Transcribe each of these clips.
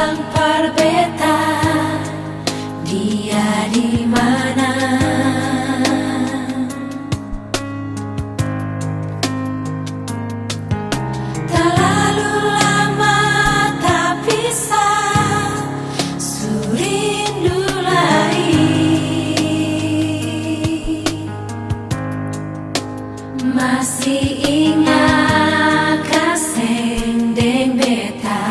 hilang perbeta, dia di mana? Terlalu lama tak bisa, surindu masih ingat kaseng deng beta,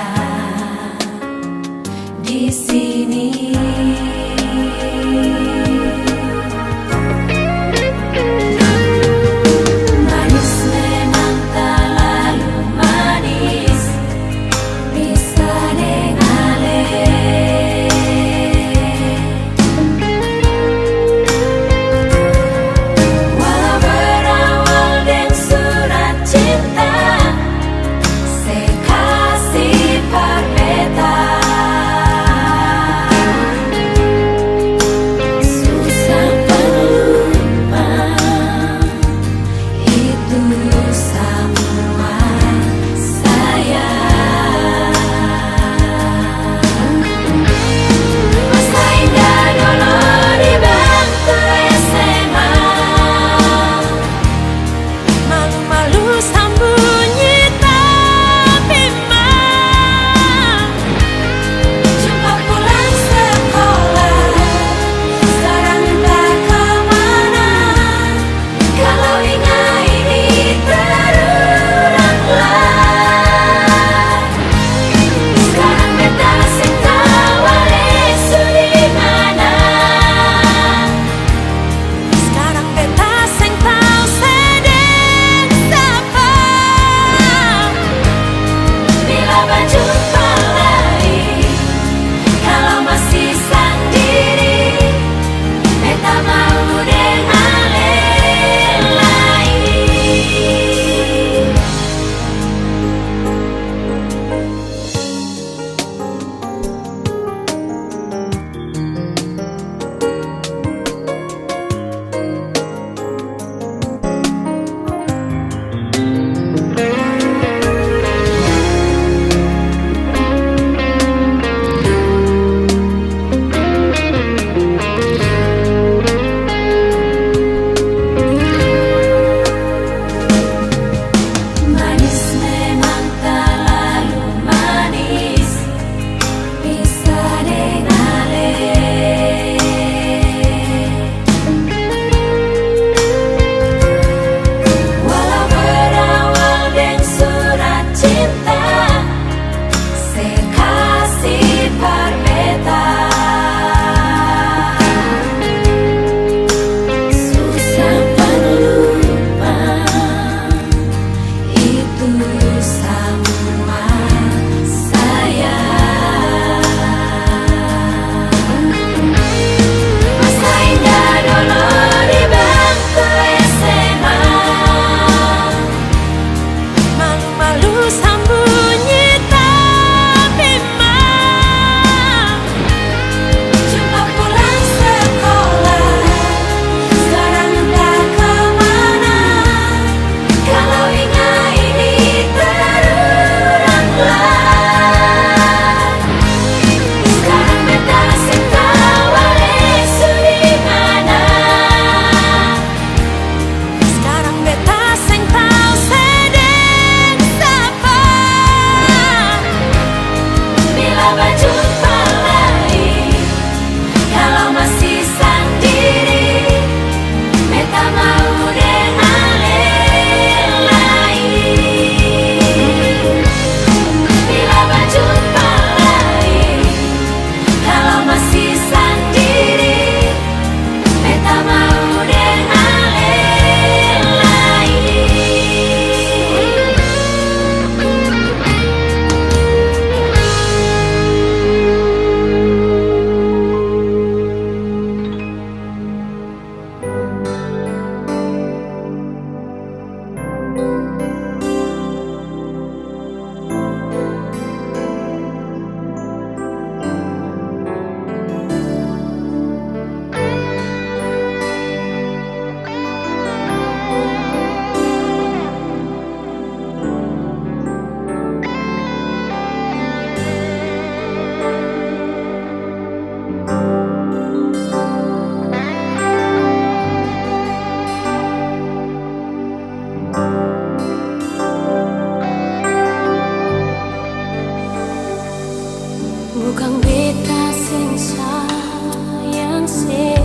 Bukan beta sing sayang se,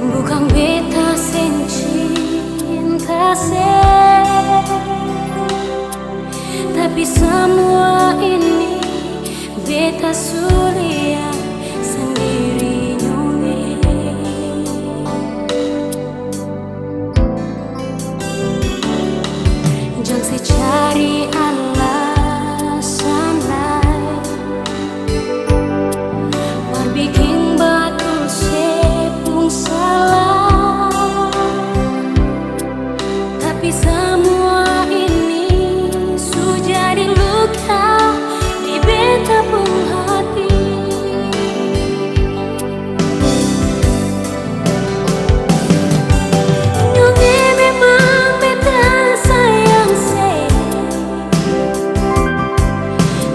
bukan beta sing cinta se, tapi semua ini beta sulian sendiri nyume. Jangan se cari alasan lain, war bikin batul sepung salah, tapi semua ini sudah jadi luka di beta pun hati. Nyonge memang beta sayang se,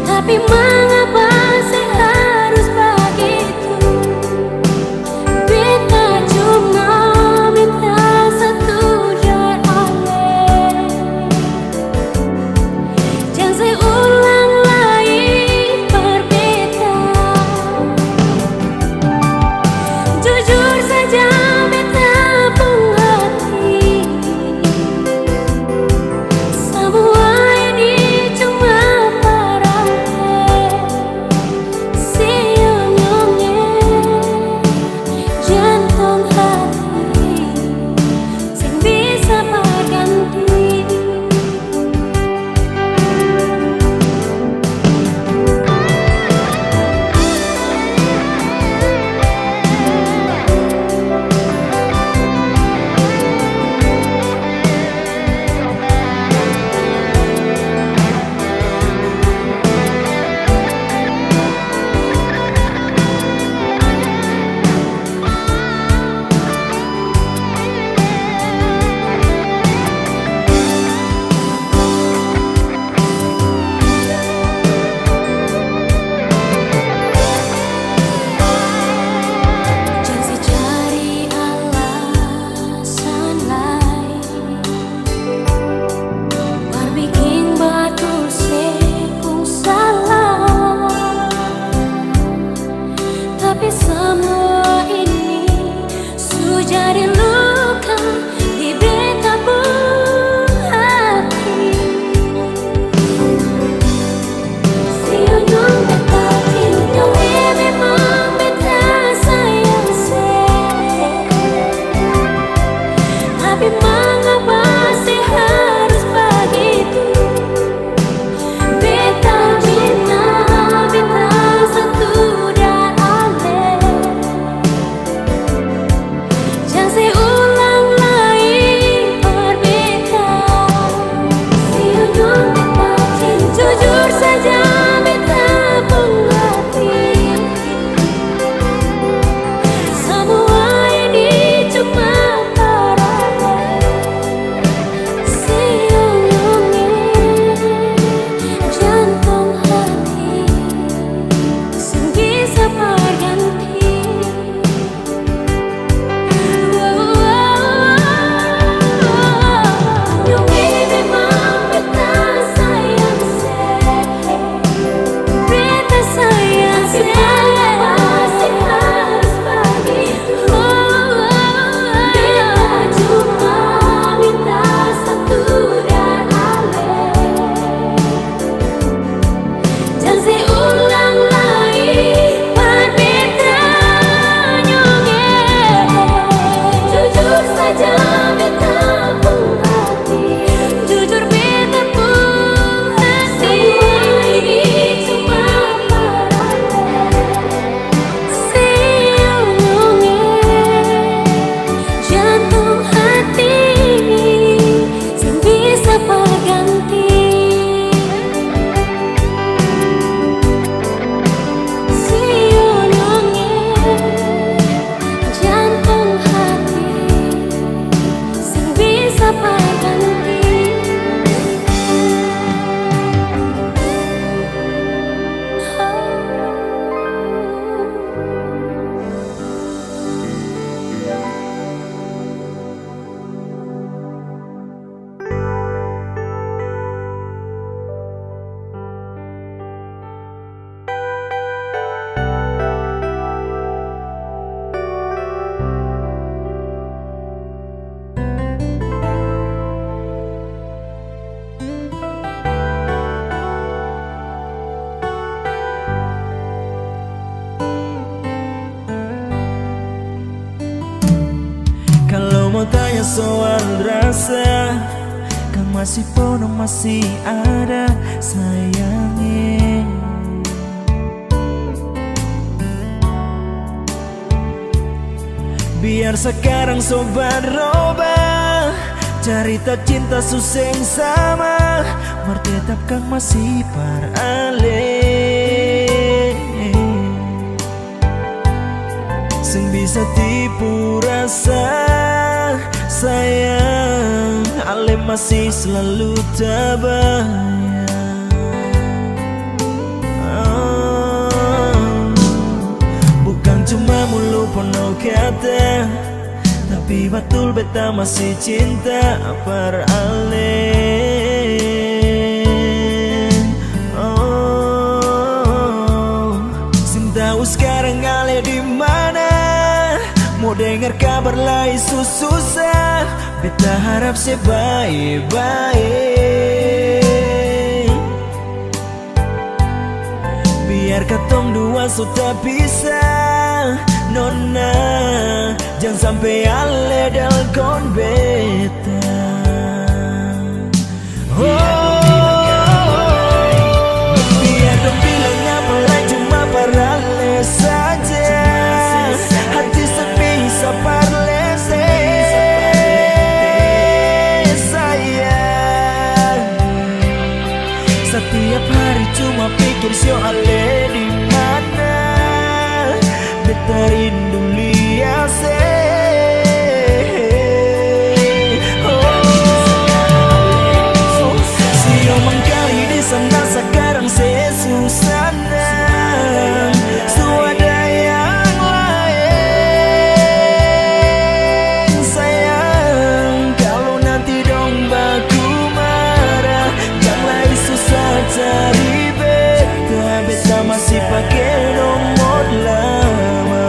tapi mengapa sih harus begitu? Beta cuma minta satu jalan, jangan seulang lagi berbeda. Jujur saja beta pun hati, semua ini cuma paralel. masih penuh, masih ada sayangnya. Biar sekarang sobat robah cerita cinta suseng sama mertetapkan masih paralel sing bisa tipu rasa sayang ale masih selalu terbayang. Bukan cuma mulu penuh kata, tapi betul beta masih cinta paralel. Sing tahu sekarang ale di mana? Mau dengar kabar lain susah, beta harap sebaik-baik. Biar katong dua sudah bisa, nona jangan sampai ale dalkon beta. Biar dong bilang apa lain cuma paralel saja. Hati sebisa paralel sayang. Setiap hari cuma pikir soalnya di mana beta rindu lihat sio mengkali di sana sekarang susah suada yang lain sayang. Kalau nanti dong baku marah jangan susah cari beta masih pakai nomor lama.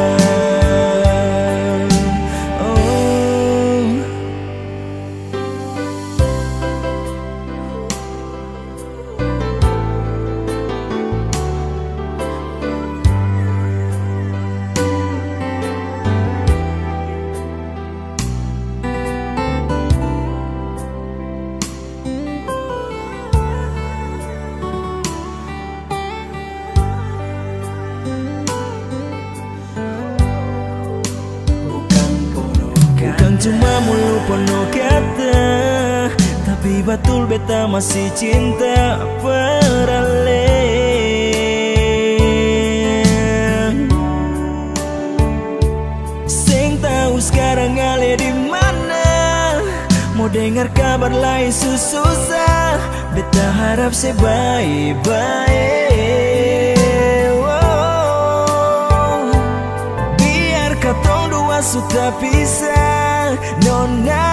Bukan cuma mulu penuh kata, tapi betul beta masih cinta paralel. Sing tahu sekarang ale di mana? Mau dengar kabar lain susah, beta harap sebaik-baik. Biar katong dua sudah pisah, nona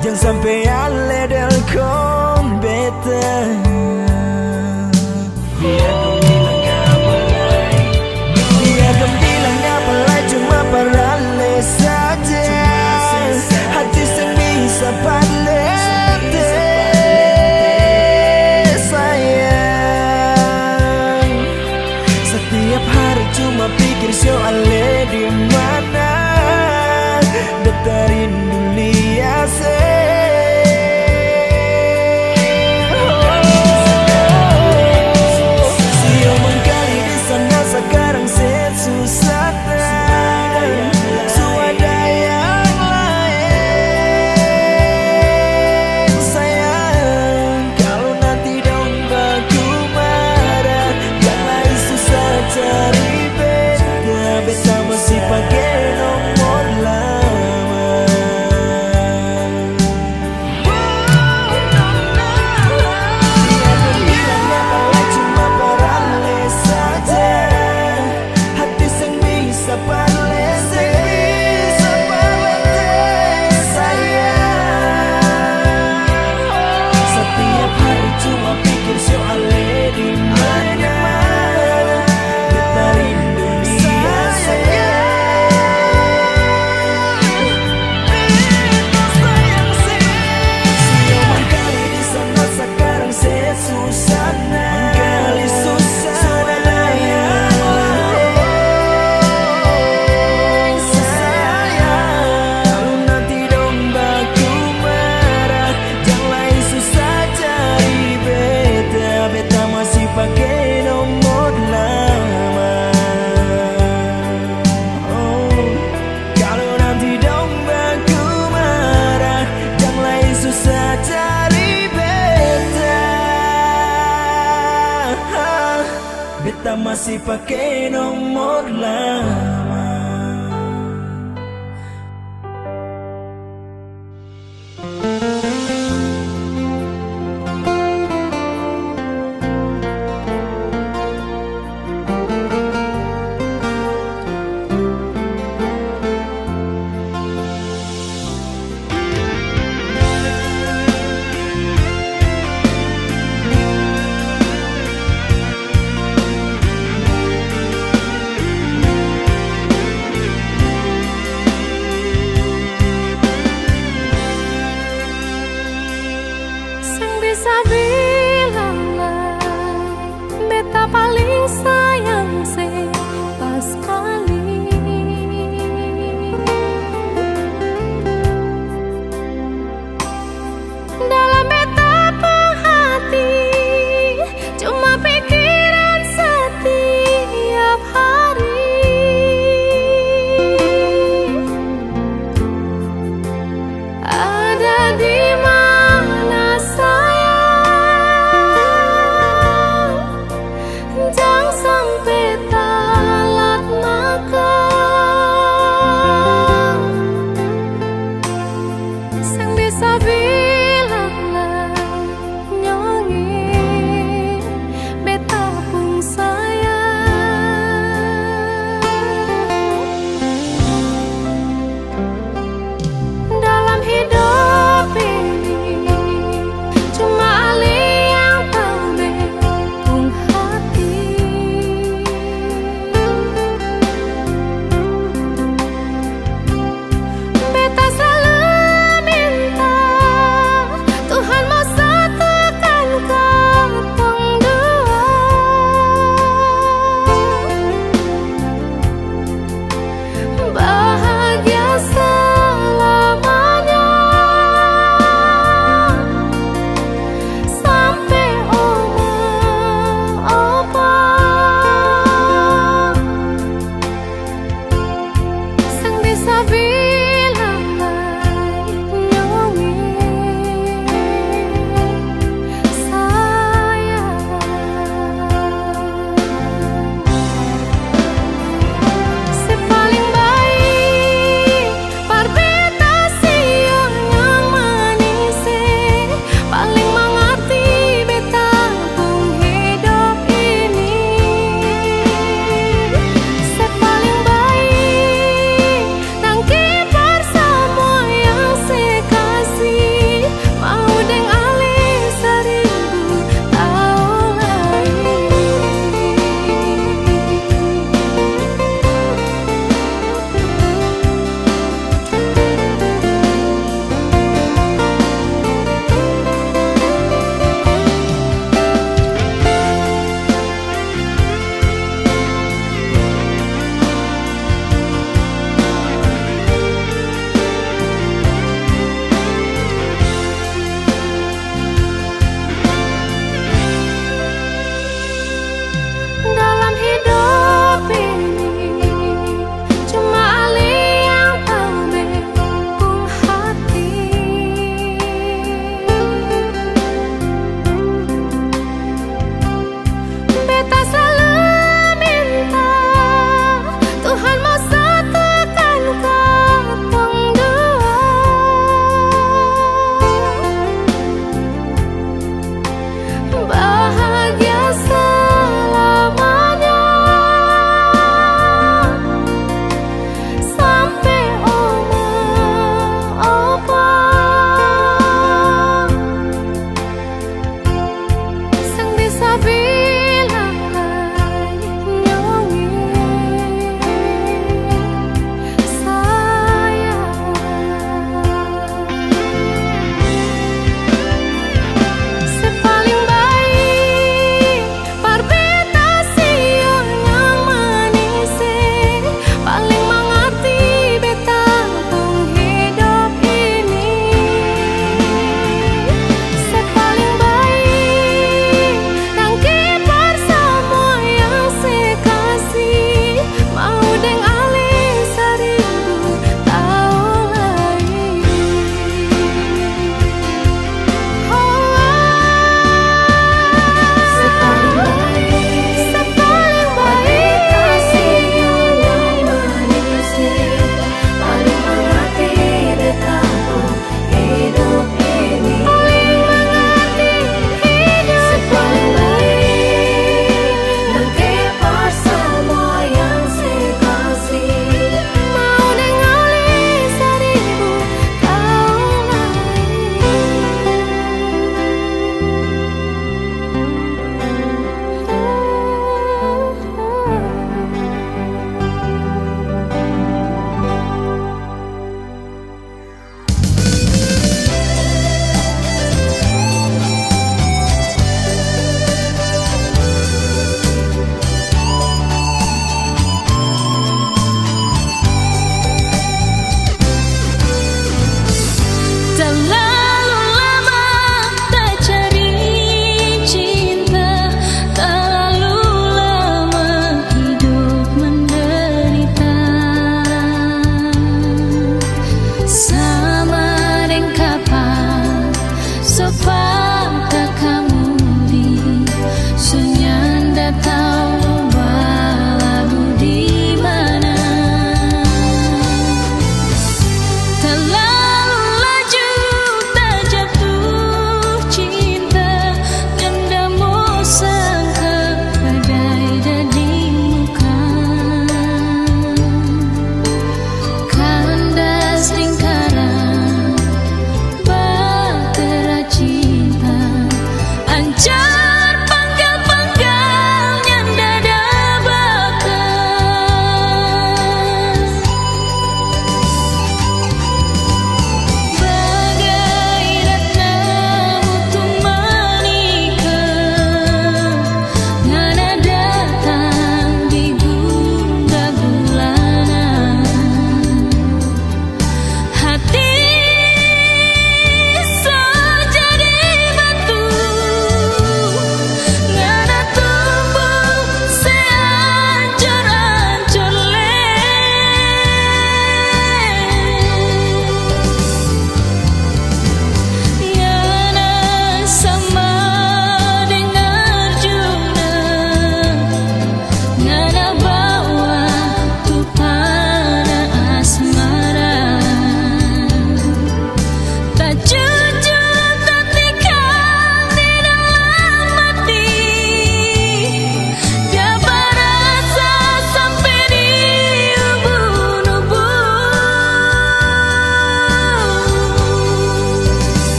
jangan sampai ale dalkon beta. Biar dong bilang apa lain cuma paralel saja. Hati sing bisa paralel sayang. Setiap hari cuma pikir soalnya di mana beta rindu lihat beta masih pakai nomor lama.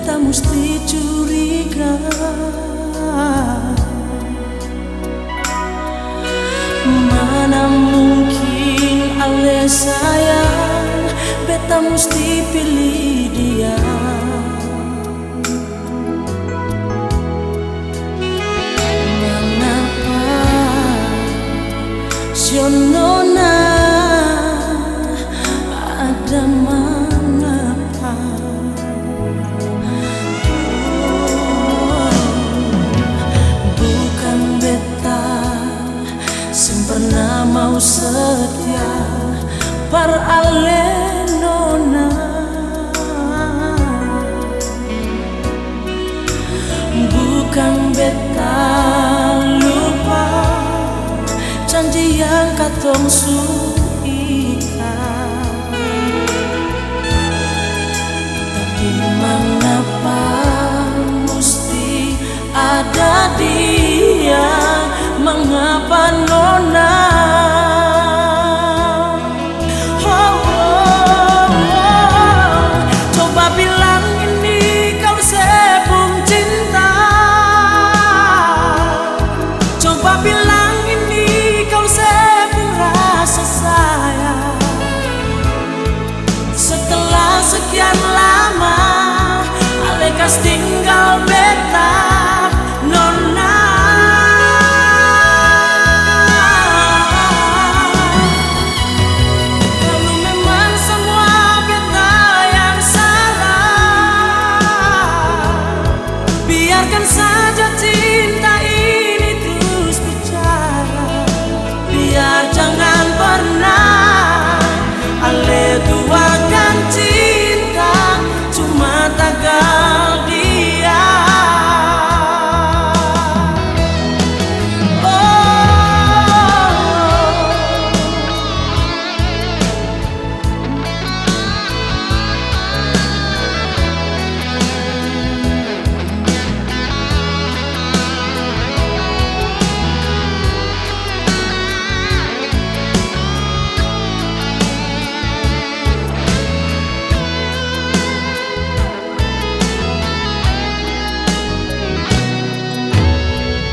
beta mesti curiga. Mana mungkin ale sayang, beta mesti pilih dia. Mengapa Sionona ada mengapa? Bukan beta pernah mau setia par ale nona. Bukan beta lupa janji yang katong suikan, tapi mengapa mesti ada dia? Mengapa nona? Coba bilang ini kau sebung cinta. Coba bilang ini kau sebung rasa sayang. Setelah sekian lama alekas tinggal beta nona. Biarkan saja cinta ini terus bicara. Biar jangan pernah ale duakan cinta, cuma tagal dia.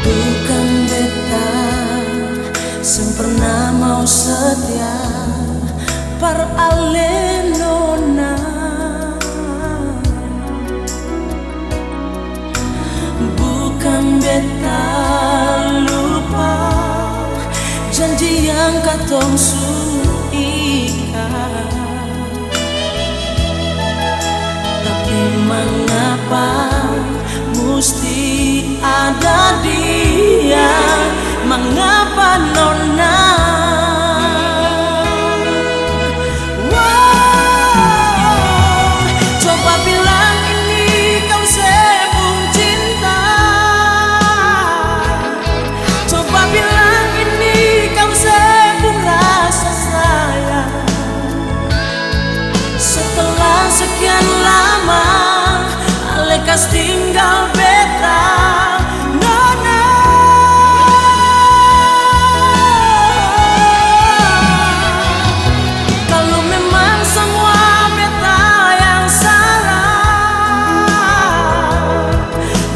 Bukan beta sempurna mau setia par ale nona. Bukan beta lupa janji yang katong suikan, tapi mengapa mesti ada dia? Mengapa nona? Coba bilang ini kau sebung cinta. Coba bilang ini kau sebung rasa sayang. Setelah sekian lama alekas tinggal beta nona. Kalau memang semua beta yang salah,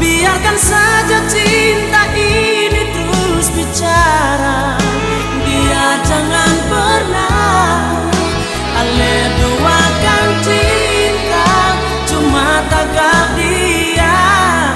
biarkan saja cinta ini terus bicara. Biar jangan pernah ale duakan cinta, cuma tagal dia.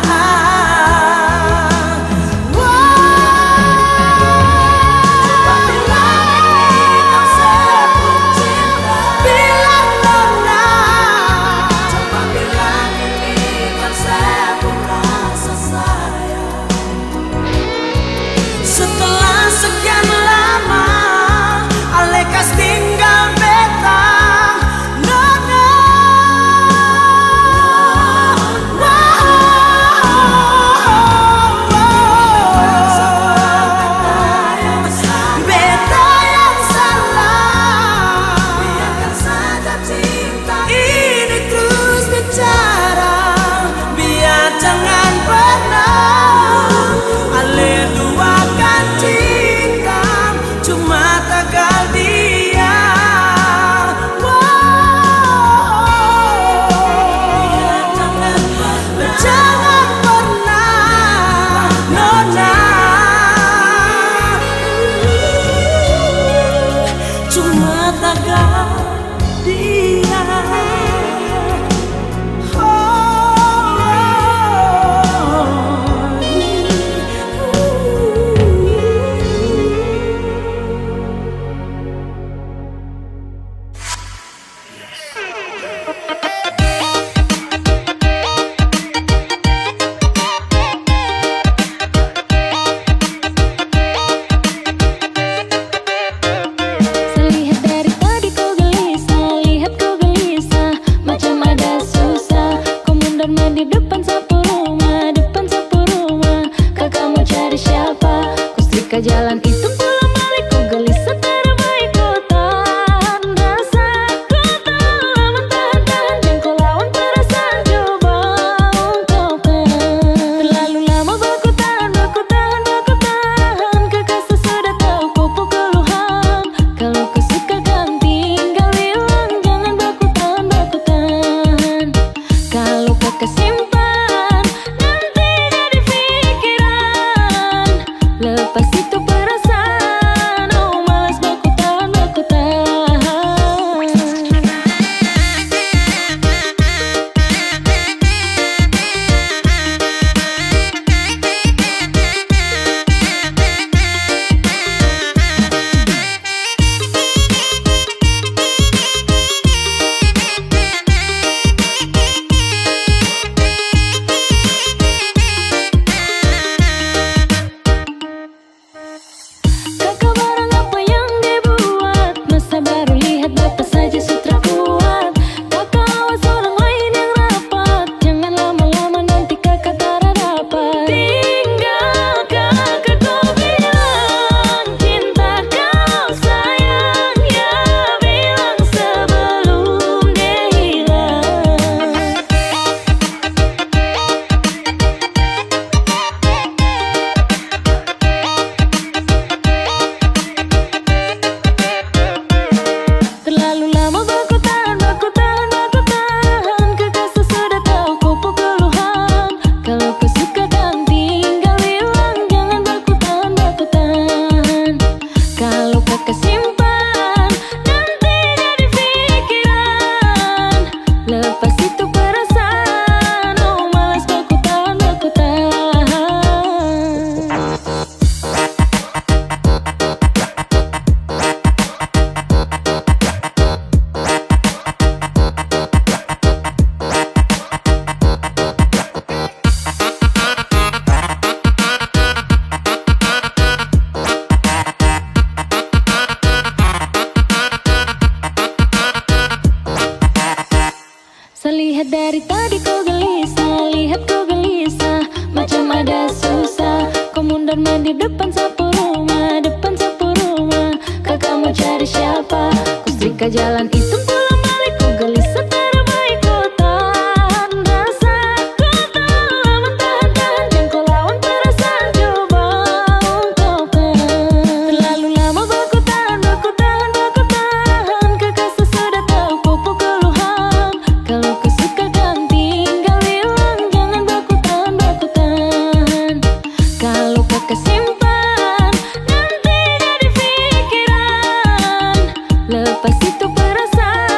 Lihat dari tadi kau gelisah, lihat kau gelisah, macam ada susah. Kau mundar mandir depan sapu rumah, depan sapu rumah. Kakak mau cari siapa? Ku setrika jalan itu pulang balik, ku gelisah terbaik. Ku tahan rasa, ku tahan lama tahan-tahan. Yang kau lawan perasaan, coba ungkapkan. Terlalu lama baku tahan, baku tahan, baku tahan. Kakak sudah tahu pokok keluhan. Kalau kau suka dan tinggal bilang, jangan baku tahan, baku tahan. Kalau kakak simpan, nanti jadi pikiran. Lepas itu perasaan.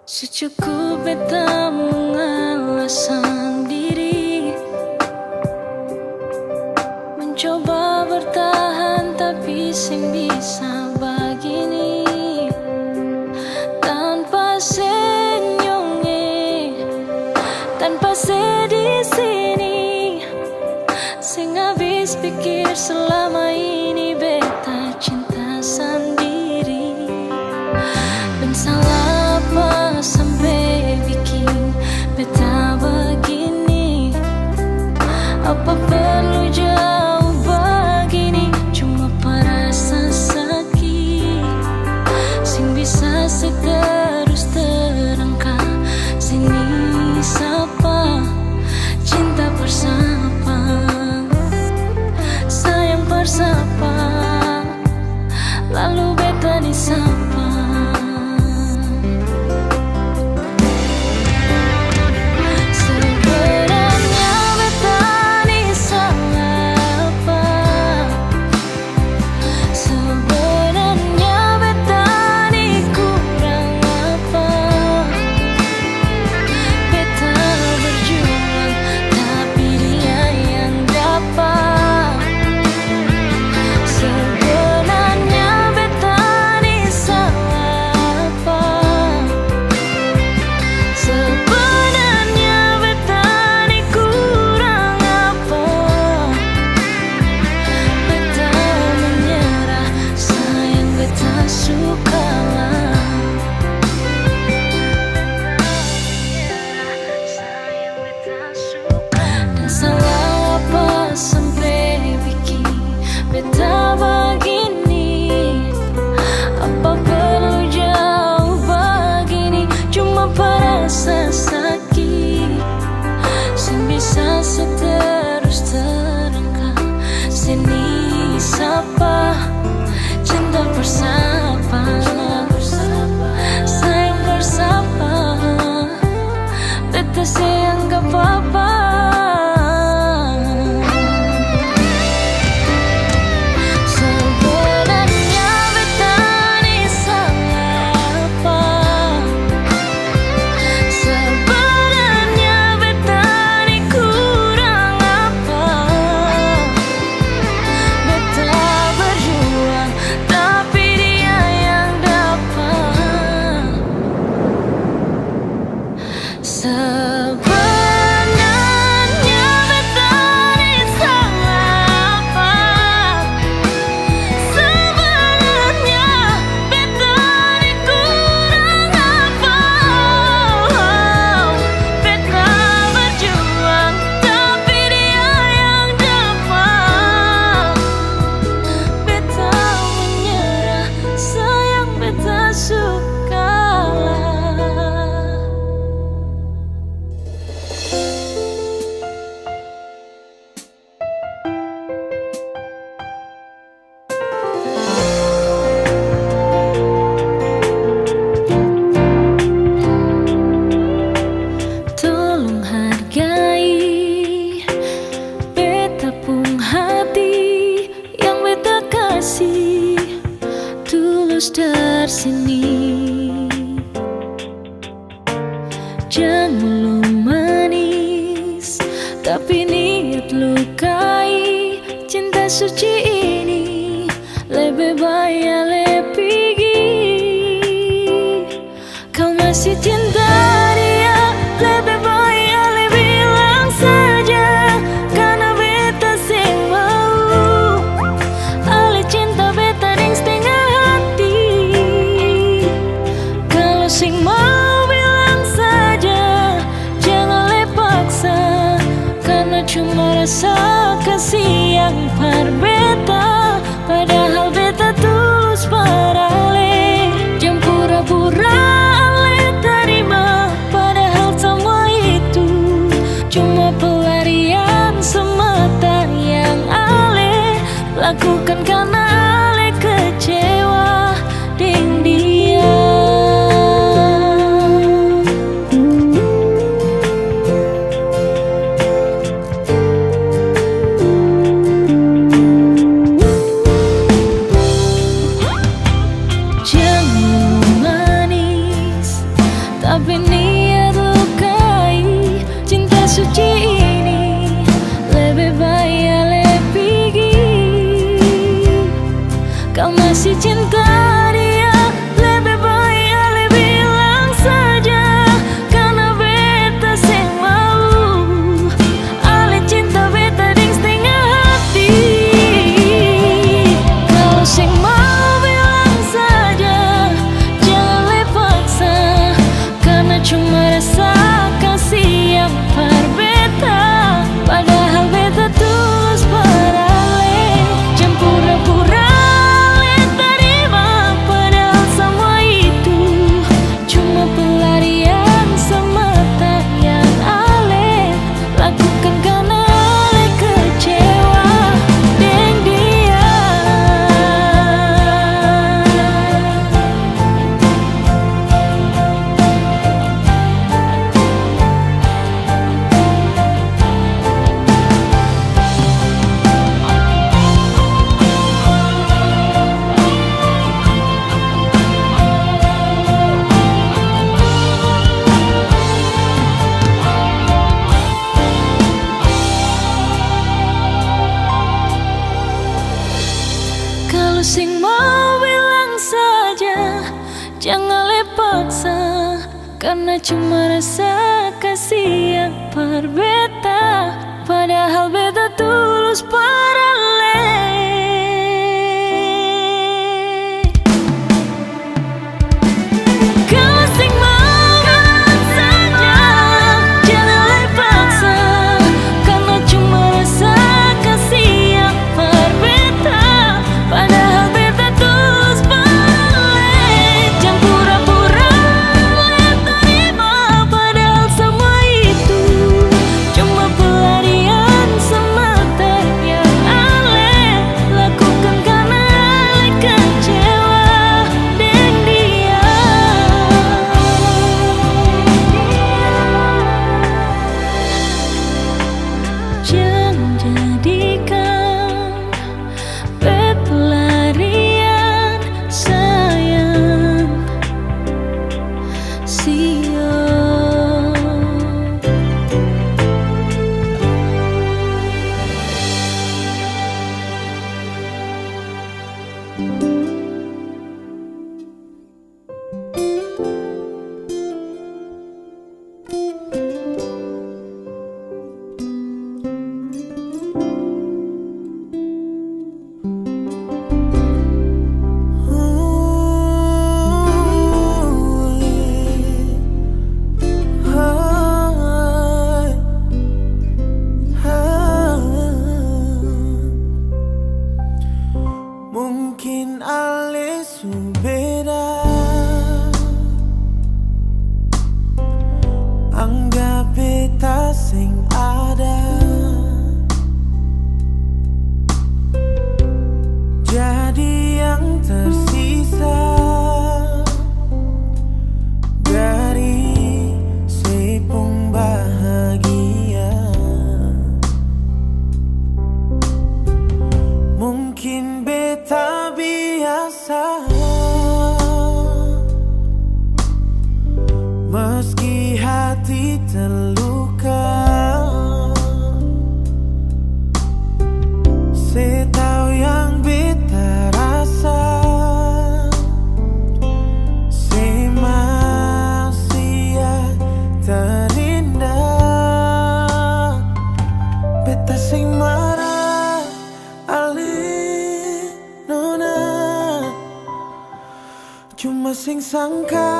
Secukup beta mengalah sendiri, mencoba bertahan tapi sing bisa begini. Tanpa senyonge, tanpa sedih sini, sing habis pikir selama ini beta cinta sendiri. Dan salah apa sampai bikin beta begini? Apa perlu jauh begini? Cuma perasa sakit, sing bisa seterus terangka sini sapa cinta bersama, sayang bersama, lalu beta disapa. Beta begini, apa perlu jauh begini? Cuma perasa sakit, sing bisa seterus terangka sini sapa cinta bersama, sayang bersama, beta sayang gak apa-apa. Dari sini jangan mulu manis, tapi niat lukai cinta suci ini. Lebih baik lebih kau masih cinta dia, lebih baik lebih bilang saja, karena beta sing mau ale cinta beta ding setengah. Sing mau bilang saja, jangan lepaksa, karena cuma rasa kasih yang berbeda. Padahal beta tulus parale, jam pura-pura ale terima. Padahal semua itu cuma pelarian semata yang ale lakukan karena ale kecewa dengan dia. kau masih cinta dia. Lebih baik ale bilang saja, karena beta seng mau. Ale cinta beta ding setengah hati. Kalau seng mau bilang saja, jangan le paksa, karena cuma rasa kasih yang par beta. Padahal beta tulus pada ale, jangan pura-pura ale terima. Padahal semua itu cuma pelarian semata yang ale lakukan karena ale kecewa dengan dia. Kalau sing mau bilang saja, jangan le paksa, karena cuma rasa kasih yang par beta. Padahal beta tulus pada le. Kalau sing mau bilang saja, jangan le paksa, karena cuma rasa kasih yang par beta. Padahal beta tulus pada le, jangan pura-pura le terima. Padahal semua itu cuma pelarian semata yang ale lakukan karena ale kecewa dengan dia. Jangan jadikan beta pelarian sayang, sio. Mungkin ale su beda, anggap beta sing ada. Jadi yang tersisa dari sepung bahagia. Mungkin beta biasa, meski hati terluka. Setau yang beta rasa, se masih terindah. Beta sing marah ale nona, cuma sing sangka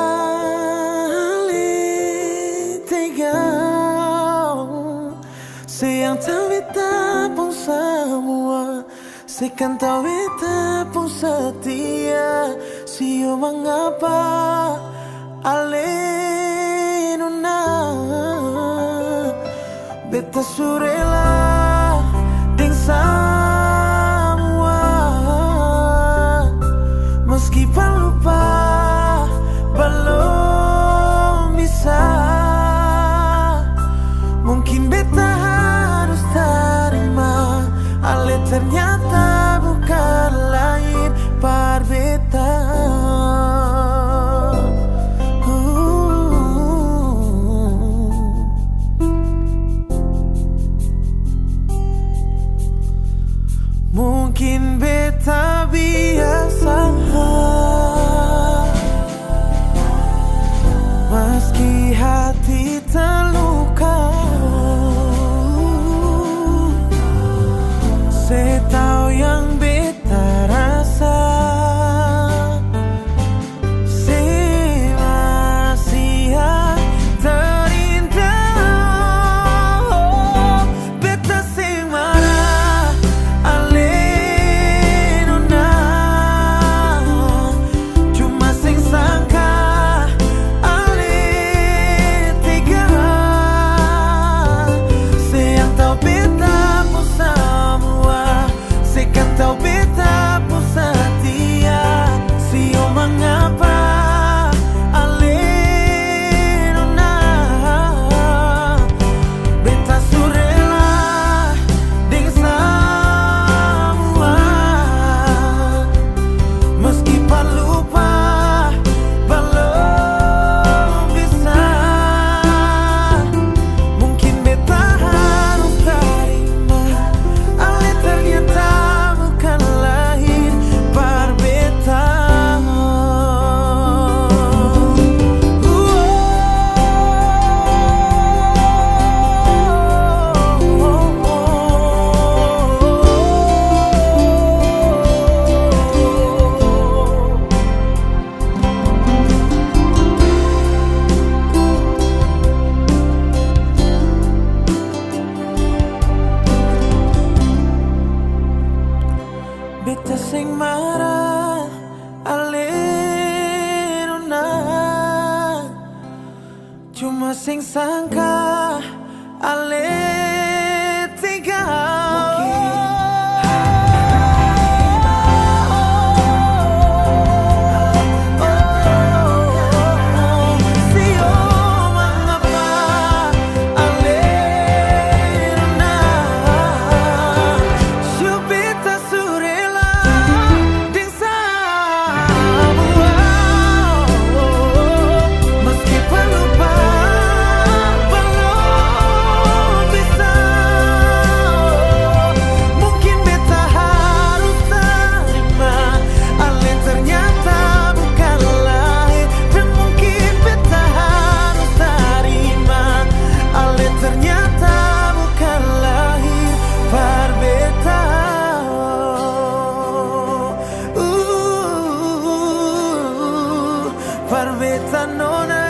ale tega. Se yang tahu beta pun semua, se kan tahu beta pun setia. Sio mengapa ale nona, beta surela deng semua, meski lupa belum bisa. Mungkin beta harus terima ale ternyata bukan lain par beta. beta sing marah aliruna, cuma sing sangka ale tinggal. Parveta nona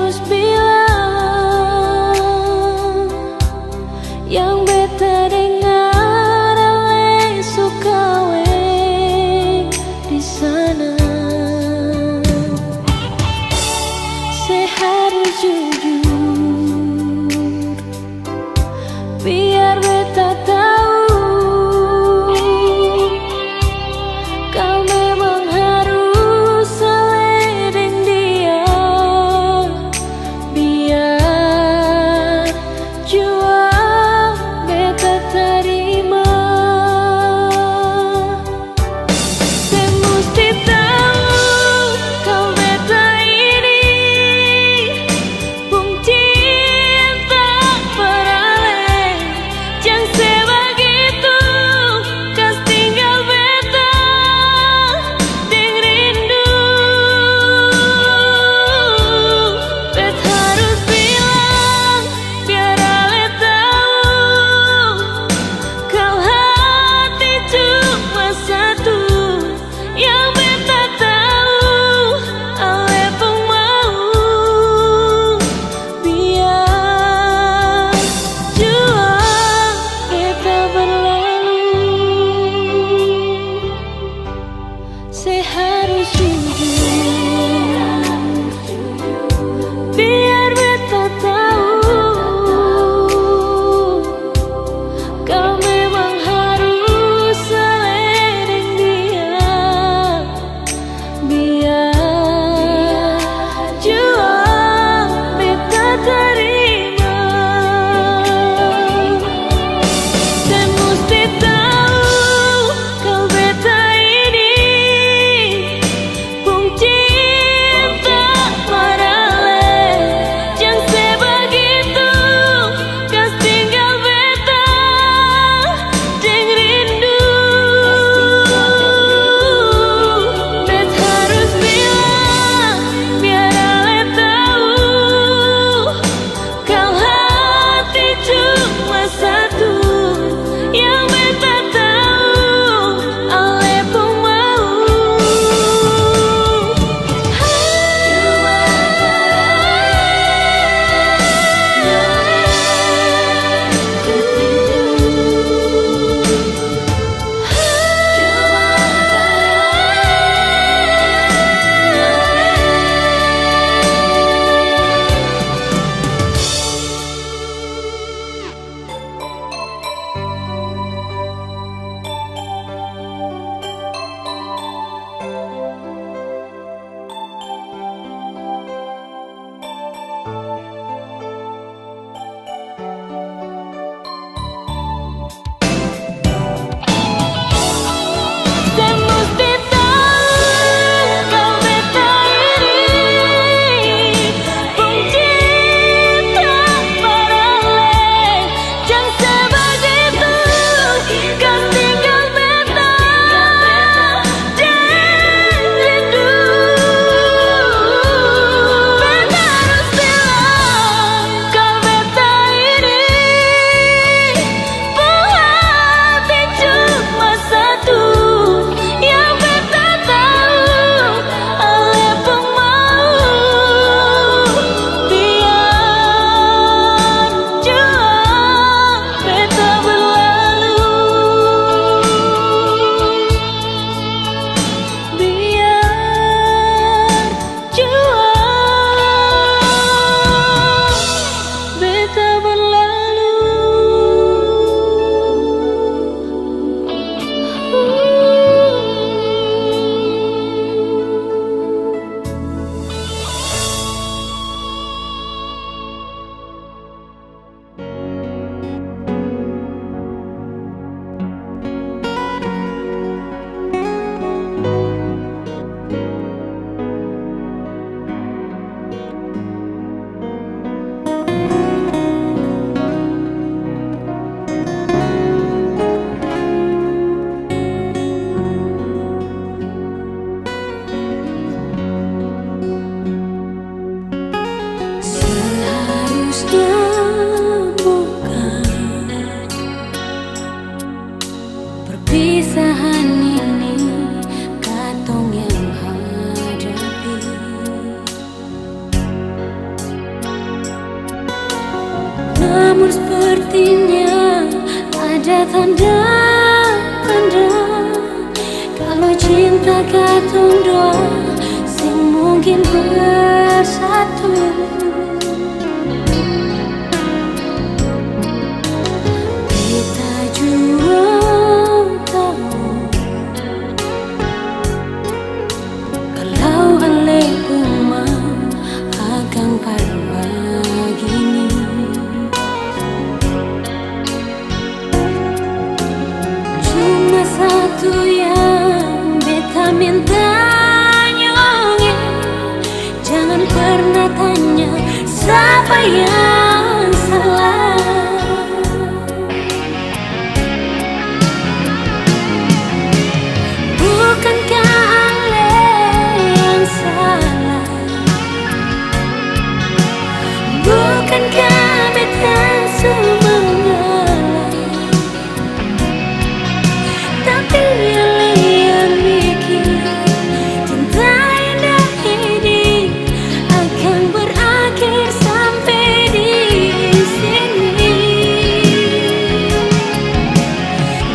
harus bilang yang beta dengar ale suka we di sana. Saya harus jujur biar beta tahu kau memang harus saling dia. sepertinya ada tanda-tanda kalau cinta katong doa sing mungkin bersatu. Kita jua tahu kalau ale umah akan pada gini. Cuma satu yang beta minta nyonge, jangan pernah tanya siapa yang salah. Bukankah ale yang salah? Bukankah beta semua mengalah? Tapi ale yang bikin cinta indah ini akan berakhir sampai di sini.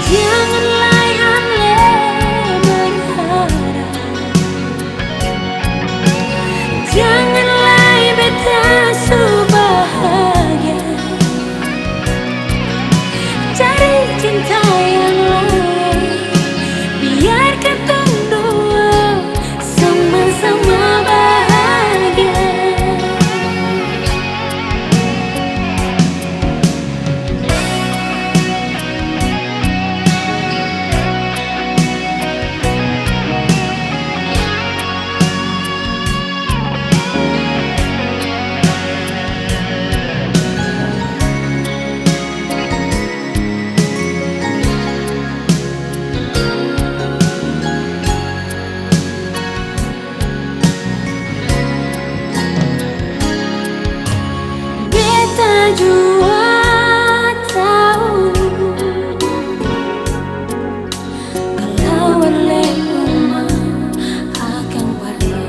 Janganlah ale berharap, janganlah beta bahagia. Cari cinta yang lain, biar ketong dua sama-sama bahagia. Beta jua tahu kalau ale umah akan pada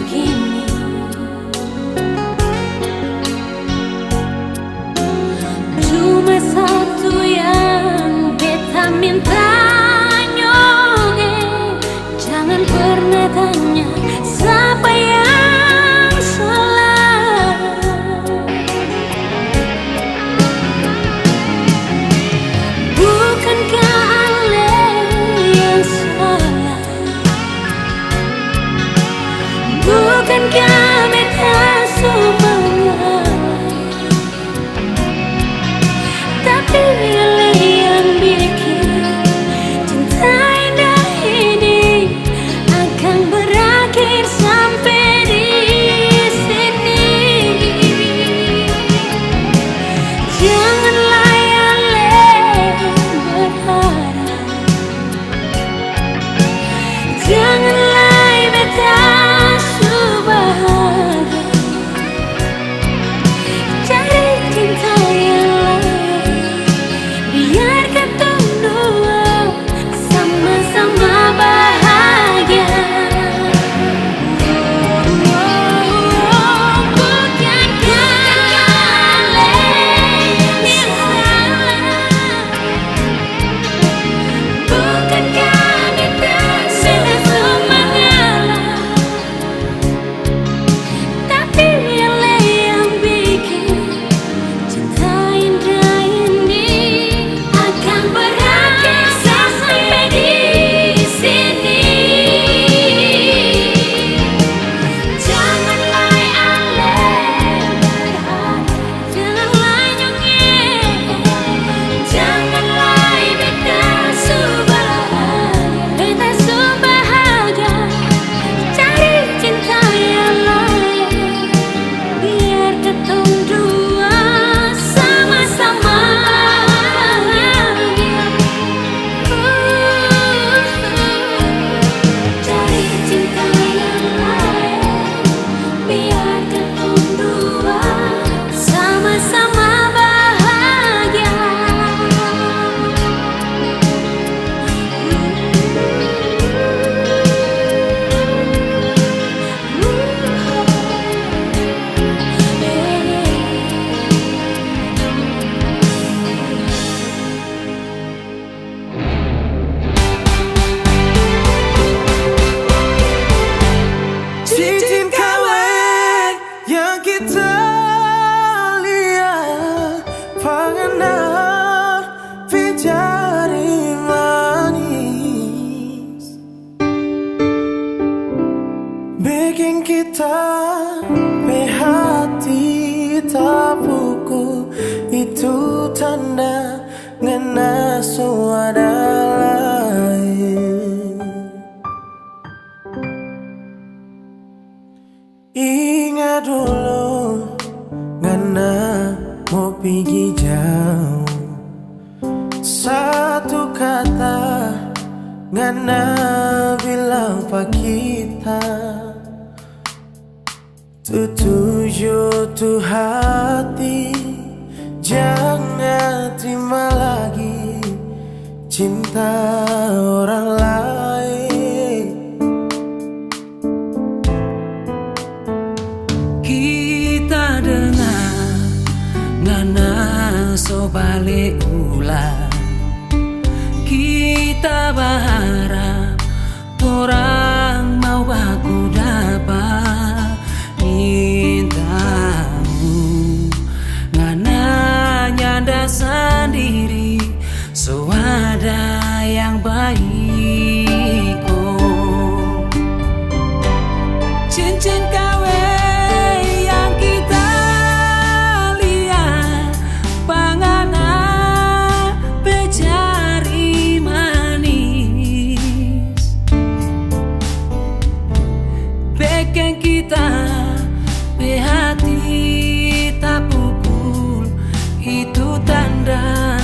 gini. Cuma satu yang beta minta nyonge, jangan pernah tanya siapa yang salah. Bukankah ale yang salah? Bukankah beta semua mengalah? Tapi ale yang bikin cinta indah ini akan berakhir sampai di sini. Janganlah ale berharap, janganlah beta bahagia. kita hati tak pukul, itu tanda ngena suara lain. Ingat dulu ngena mau pergi jauh, satu kata ngena bilang pak kita, tujuh tu hati, jangan terima lagi cinta orang lain. Kita dengar ngana so balik ulang, kita berharap orang mau baku dapat mintamu, ngana nyanda sendiri so ada yang baik. Oh, cincin kawin yang kita lihat pangana pecari manis, bikin kita hati tak pukul, itu tanda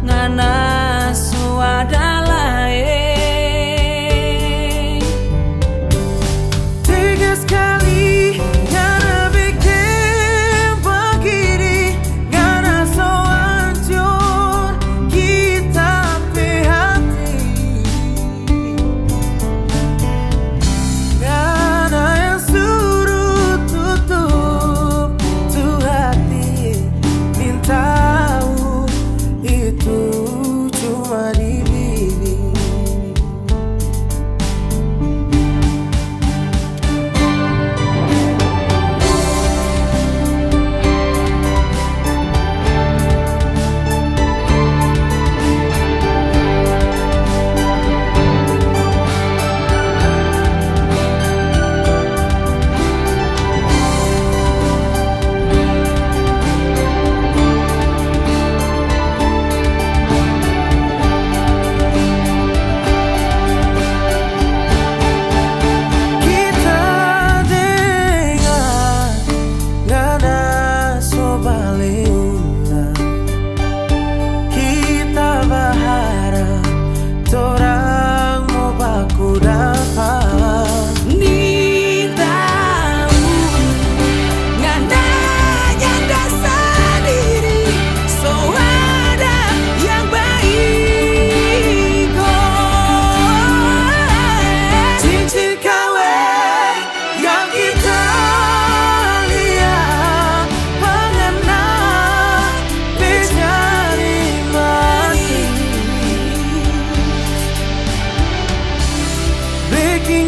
ngana suada lain. Tiga sekali ngana bikin begini, ngana so hancur kita hati, ngana yang suruh tutup tu hati, minta itu cuma di bibir.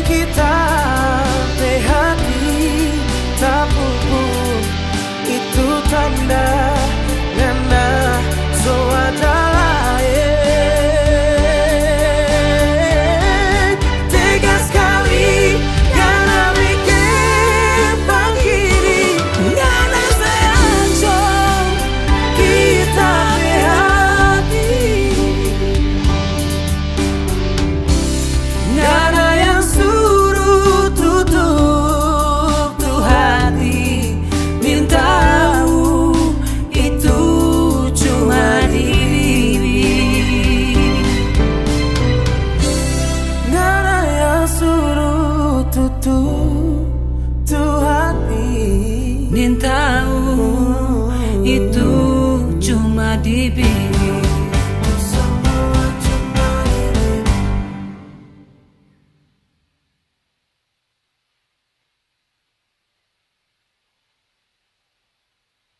Kita hati tak pupuk, itu tanda ngana so ada lain. Tiga sekali ngana bikin begini, ngana sehancur kita hati, ngana yang suruh tutup tu hati, mintamu itu cuma di bibir. Ngana yang suruh tutup tu hati, mintamu itu cuma di bibir.